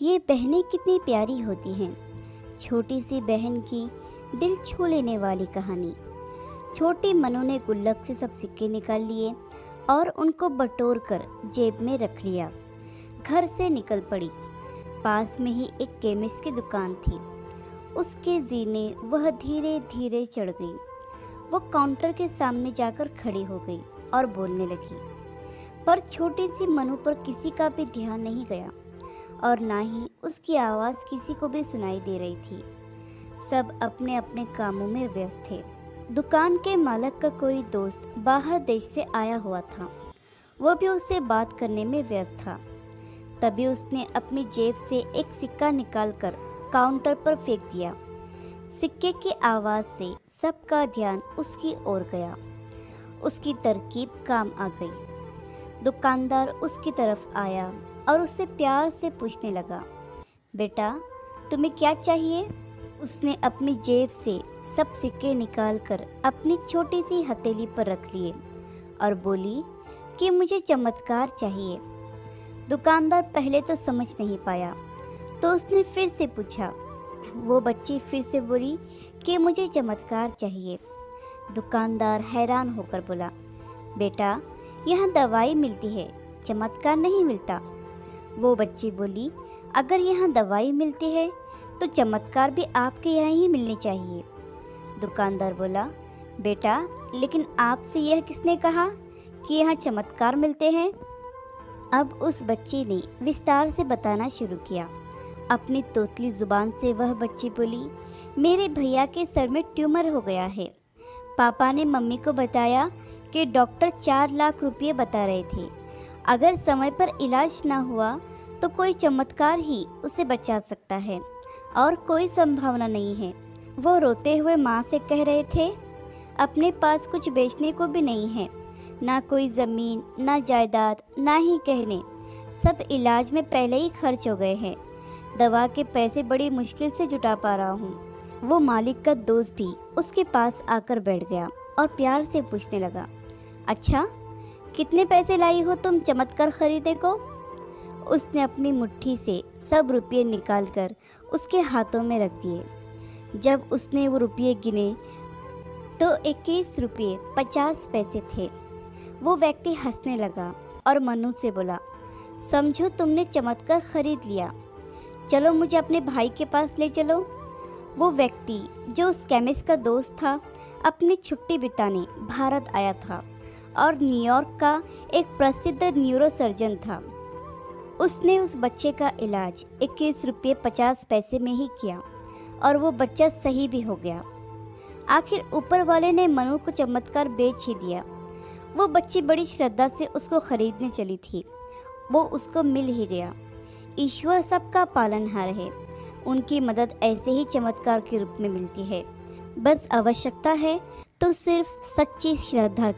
ये बहनें कितनी प्यारी होती हैं। छोटी सी बहन की दिल छू लेने वाली कहानी। छोटी मनु ने गुल्लक से सब सिक्के निकाल लिए और उनको बटोर कर जेब में रख लिया। घर से निकल पड़ी। पास में ही एक केमिस्ट की दुकान थी। उसके जीने वह धीरे धीरे चढ़ गई। वो काउंटर के सामने जाकर खड़ी हो गई और बोलने लगी, पर छोटी सी मनु पर किसी का भी ध्यान नहीं गया और ना ही उसकी आवाज़ किसी को भी सुनाई दे रही थी। सब अपने अपने कामों में व्यस्त थे। दुकान के मालिक का कोई दोस्त बाहर देश से आया हुआ था। वो भी उससे बात करने में व्यस्त था। तभी उसने अपनी जेब से एक सिक्का निकालकर काउंटर पर फेंक दिया। सिक्के की आवाज़ से सबका ध्यान उसकी ओर गया। उसकी तरकीब काम आ गई। दुकानदार उसकी तरफ आया और उससे प्यार से पूछने लगा, बेटा तुम्हें क्या चाहिए? उसने अपनी जेब से सब सिक्के निकालकर अपनी छोटी सी हथेली पर रख लिए और बोली कि मुझे चमत्कार चाहिए। दुकानदार पहले तो समझ नहीं पाया, तो उसने फिर से पूछा। वो बच्ची फिर से बोली कि मुझे चमत्कार चाहिए। दुकानदार हैरान होकर बोला, बेटा यहाँ दवाई मिलती है, चमत्कार नहीं मिलता। वो बच्ची बोली, अगर यहाँ दवाई मिलती है तो चमत्कार भी आपके यहाँ ही मिलनी चाहिए। दुकानदार बोला, बेटा लेकिन आपसे यह किसने कहा कि यहाँ चमत्कार मिलते हैं? अब उस बच्ची ने विस्तार से बताना शुरू किया। अपनी तोतली जुबान से वह बच्ची बोली, मेरे भैया के सर में ट्यूमर हो गया है। पापा ने मम्मी को बताया कि डॉक्टर 4 लाख रुपये बता रहे थे। अगर समय पर इलाज ना हुआ तो कोई चमत्कार ही उसे बचा सकता है और कोई संभावना नहीं है। वो रोते हुए माँ से कह रहे थे, अपने पास कुछ बेचने को भी नहीं है, ना कोई ज़मीन, ना जायदाद, ना ही गहने। सब इलाज में पहले ही खर्च हो गए हैं। दवा के पैसे बड़ी मुश्किल से जुटा पा रहा हूँ। वो मालिक का दोस्त भी उसके पास आकर बैठ गया और प्यार से पूछने लगा, अच्छा कितने पैसे लाई हो तुम चमत्कार खरीदे को? उसने अपनी मुट्ठी से सब रुपये निकालकर उसके हाथों में रख दिए। जब उसने वो रुपये गिने तो 21 रुपये 50 पैसे थे। वो व्यक्ति हंसने लगा और मनु से बोला, समझो तुमने चमत्कार खरीद लिया, चलो मुझे अपने भाई के पास ले चलो। वो व्यक्ति जो उस केमिस्ट का दोस्त था, अपनी छुट्टी बिताने भारत आया था और न्यूयॉर्क का एक प्रसिद्ध न्यूरोसर्जन था। उसने उस बच्चे का इलाज 21 रुपये 50 पैसे में ही किया और वो बच्चा सही भी हो गया। आखिर ऊपर वाले ने मनु को चमत्कार बेच ही दिया। वो बच्ची बड़ी श्रद्धा से उसको खरीदने चली थी। वो उसको मिल ही गया। ईश्वर सबका पालनहार है। उनकी मदद ऐसे ही चमत्कार के रूप में मिलती है। बस आवश्यकता है तो सिर्फ सच्ची श्रद्धा